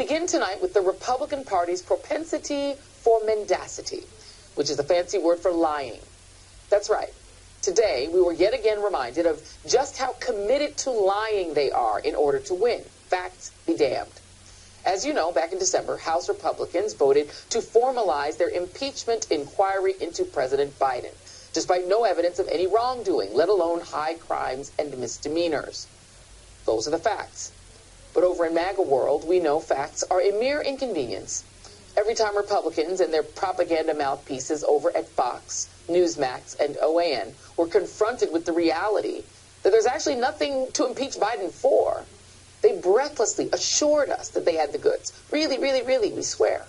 begin tonight with the Republican Party's propensity for mendacity, which is a fancy word for lying. That's right. Today, we were yet again reminded of just how committed to lying they are in order to win. Facts be damned. As you know, back in December, House Republicans voted to formalize their impeachment inquiry into President Biden, despite no evidence of any wrongdoing, let alone high crimes and misdemeanors. Those are the facts. But over in MAGA world, we know facts are a mere inconvenience. Every time Republicans and their propaganda mouthpieces over at Fox, Newsmax, and OAN were confronted with the reality that there's actually nothing to impeach Biden for, they breathlessly assured us that they had the goods. Really, really, really, we swear.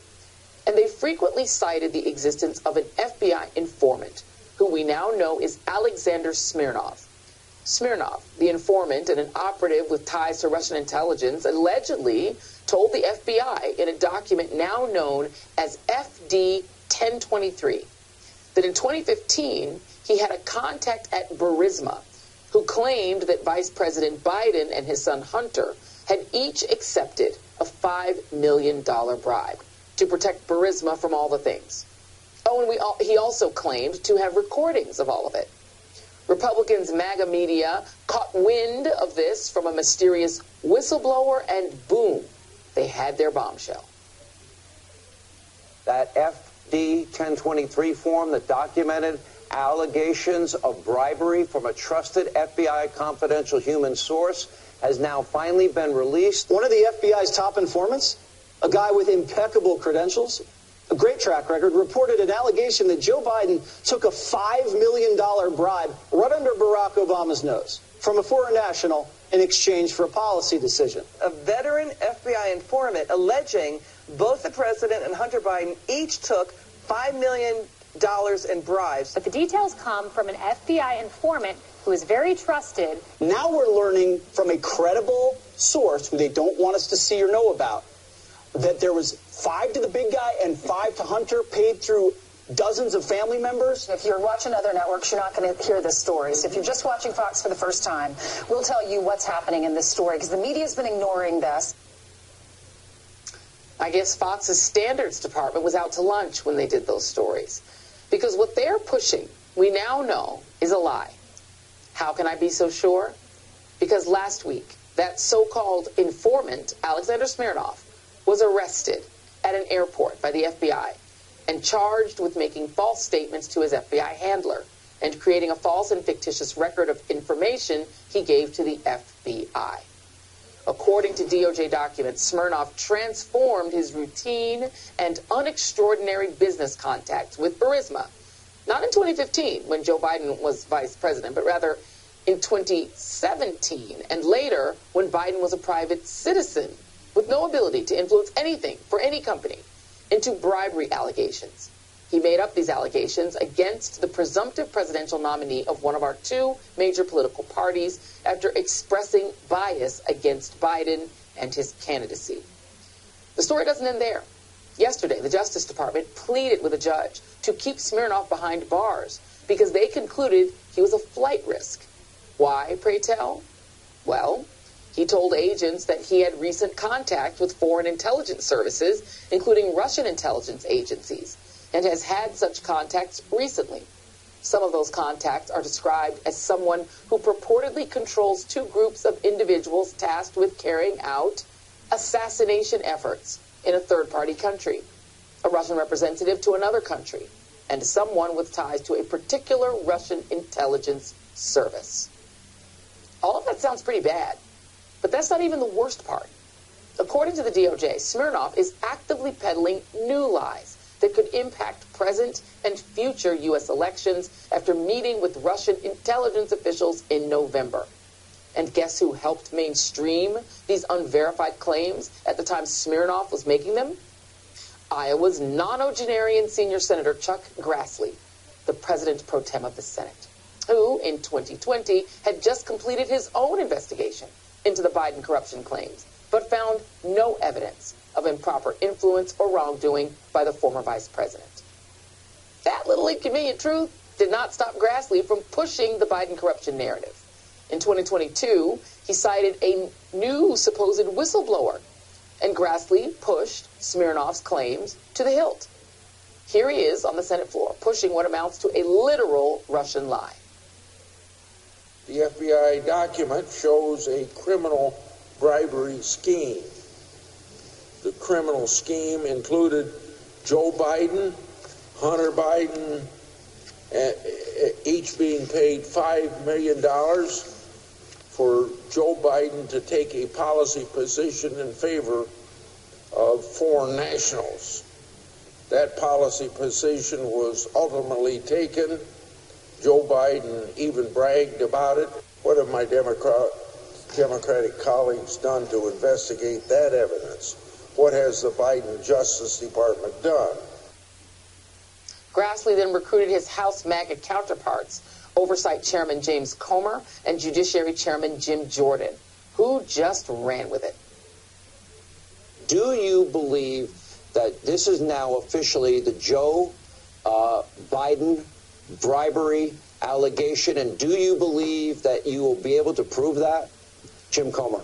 And they frequently cited the existence of an FBI informant, who we now know is Alexander Smirnov. Smirnov, the informant and an operative with ties to Russian intelligence, allegedly told the FBI in a document now known as FD 1023 that in 2015 he had a contact at Burisma who claimed that Vice President Biden and his son Hunter had each accepted a $5 million bribe to protect Burisma from all the things. Oh, and he also claimed to have recordings of all of it. Republicans' MAGA media caught wind of this from a mysterious whistleblower, and boom, they had their bombshell. That FD 1023 form that documented allegations of bribery from a trusted FBI confidential human source has now finally been released. One of the FBI's top informants, a guy with impeccable credentials, a great track record, reported an allegation that Joe Biden took a $5 million bribe right under Barack Obama's nose from a foreign national in exchange for a policy decision. A veteran FBI informant alleging both the president and Hunter Biden each took $5 million in bribes. But the details come from an FBI informant who is very trusted. Now we're learning from a credible source who they don't want us to see or know about that there was 5 to the big guy and 5 to Hunter paid through dozens of family members. If you're watching other networks, you're not going to hear this story. So if you're just watching Fox for the first time, we'll tell you what's happening in this story because the media's been ignoring this. I guess Fox's standards department was out to lunch when they did those stories. Because what they're pushing, we now know, is a lie. How can I be so sure? Because last week, that so-called informant, Alexander Smirnov, was arrested at an airport by the FBI and charged with making false statements to his FBI handler and creating a false and fictitious record of information he gave to the FBI. According to DOJ documents, Smirnov transformed his routine and unextraordinary business contacts with Burisma, not in 2015 when Joe Biden was vice president, but rather in 2017 and later when Biden was a private citizen with no ability to influence anything for any company, into bribery allegations. He made up these allegations against the presumptive presidential nominee of one of our 2 major political parties after expressing bias against Biden and his candidacy. The story doesn't end there. Yesterday, the Justice Department pleaded with a judge to keep Smirnov behind bars because they concluded he was a flight risk. Why, pray tell? Well, he told agents that he had recent contact with foreign intelligence services, including Russian intelligence agencies, and has had such contacts recently. Some of those contacts are described as someone who purportedly controls 2 groups of individuals tasked with carrying out assassination efforts in a third-party country, a Russian representative to another country, and someone with ties to a particular Russian intelligence service. All of that sounds pretty bad. But that's not even the worst part. According to the DOJ, Smirnov is actively peddling new lies that could impact present and future U.S. elections after meeting with Russian intelligence officials in November. And guess who helped mainstream these unverified claims at the time Smirnov was making them? Iowa's nonagenarian senior Senator Chuck Grassley, the president pro tem of the Senate, who in 2020 had just completed his own investigation into the Biden corruption claims, but found no evidence of improper influence or wrongdoing by the former vice president. That little inconvenient truth did not stop Grassley from pushing the Biden corruption narrative. In 2022, he cited a new supposed whistleblower And Grassley pushed Smirnov's claims to the hilt. Here he is on the Senate floor, pushing what amounts to a literal Russian lie. The FBI document shows a criminal bribery scheme. The criminal scheme included Joe Biden, Hunter Biden, each being paid $5 million for Joe Biden to take a policy position in favor of foreign nationals. That policy position was ultimately taken. Joe Biden even bragged about it. What have my Democratic colleagues done to investigate that evidence? What has the Biden Justice Department done? Grassley then recruited his House MAGA counterparts, Oversight Chairman James Comer and Judiciary Chairman Jim Jordan, who just ran with it. Do you believe that this is now officially the Joe Biden bribery allegation, and do you believe that you will be able to prove that? Jim Comer.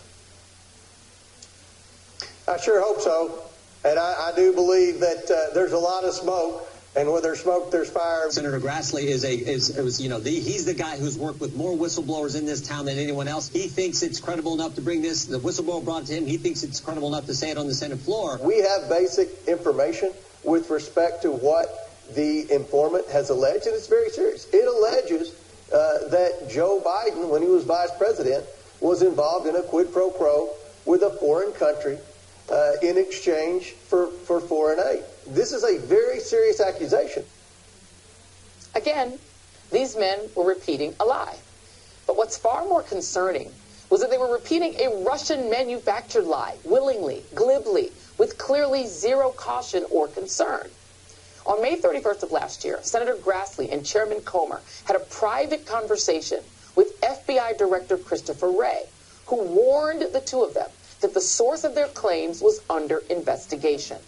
I sure hope so, and I do believe that there's a lot of smoke. And where there's smoke, there's fire. Senator Grassley he's the guy who's worked with more whistleblowers in this town than anyone else. He thinks it's credible enough to bring this. The whistleblower brought it to him. He thinks it's credible enough to say it on the Senate floor. We have basic information with respect to what the informant has alleged, and it's very serious. It alleges that Joe Biden, when he was vice president, was involved in a quid pro quo with a foreign country in exchange for foreign aid. This is a very serious accusation. Again, these men were repeating a lie. But what's far more concerning was that they were repeating a Russian-manufactured lie, willingly, glibly, with clearly zero caution or concern. On May 31st of last year, Senator Grassley and Chairman Comer had a private conversation with FBI Director Christopher Wray, who warned the two of them that the source of their claims was under investigation.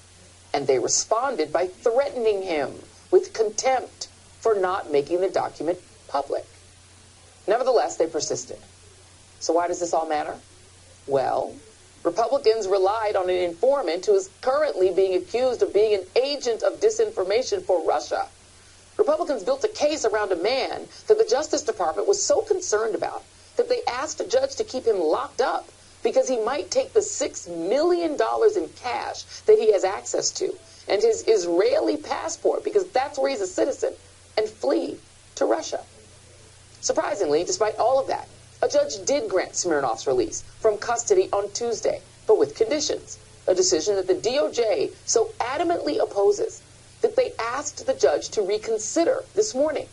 And they responded by threatening him with contempt for not making the document public. Nevertheless, they persisted. So why does this all matter? Well, Republicans relied on an informant who is currently being accused of being an agent of disinformation for Russia. Republicans built a case around a man that the Justice Department was so concerned about that they asked a judge to keep him locked up because he might take the $6 million in cash that he has access to and his Israeli passport, because that's where he's a citizen, and flee to Russia. Surprisingly, despite all of that, a judge did grant Smirnov's release from custody on Tuesday, but with conditions, a decision that the DOJ so adamantly opposes that they asked the judge to reconsider this morning.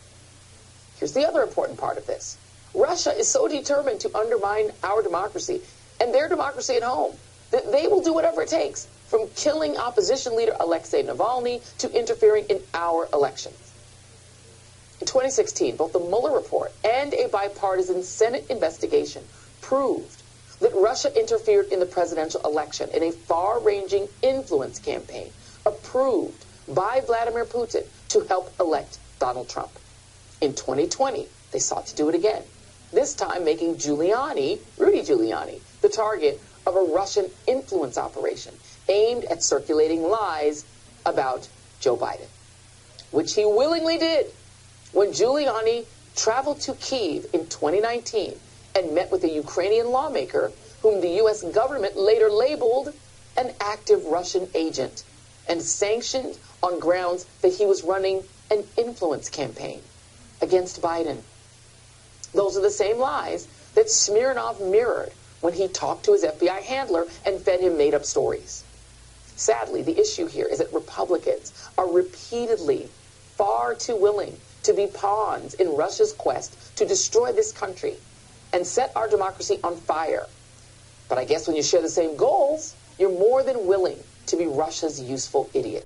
Here's the other important part of this. Russia is so determined to undermine our democracy and their democracy at home that they will do whatever it takes, from killing opposition leader Alexei Navalny to interfering in our elections. In 2016, both the Mueller report and a bipartisan Senate investigation proved that Russia interfered in the presidential election in a far-ranging influence campaign approved by Vladimir Putin to help elect Donald Trump. In 2020, they sought to do it again, this time making Rudy Giuliani, the target of a Russian influence operation aimed at circulating lies about Joe Biden, which he willingly did when Giuliani traveled to Kyiv in 2019 and met with a Ukrainian lawmaker whom the U.S. government later labeled an active Russian agent and sanctioned on grounds that he was running an influence campaign against Biden. Those are the same lies that Smirnov mirrored when he talked to his FBI handler and fed him made-up stories. Sadly, the issue here is that Republicans are repeatedly far too willing to be pawns in Russia's quest to destroy this country and set our democracy on fire. But I guess when you share the same goals, you're more than willing to be Russia's useful idiot.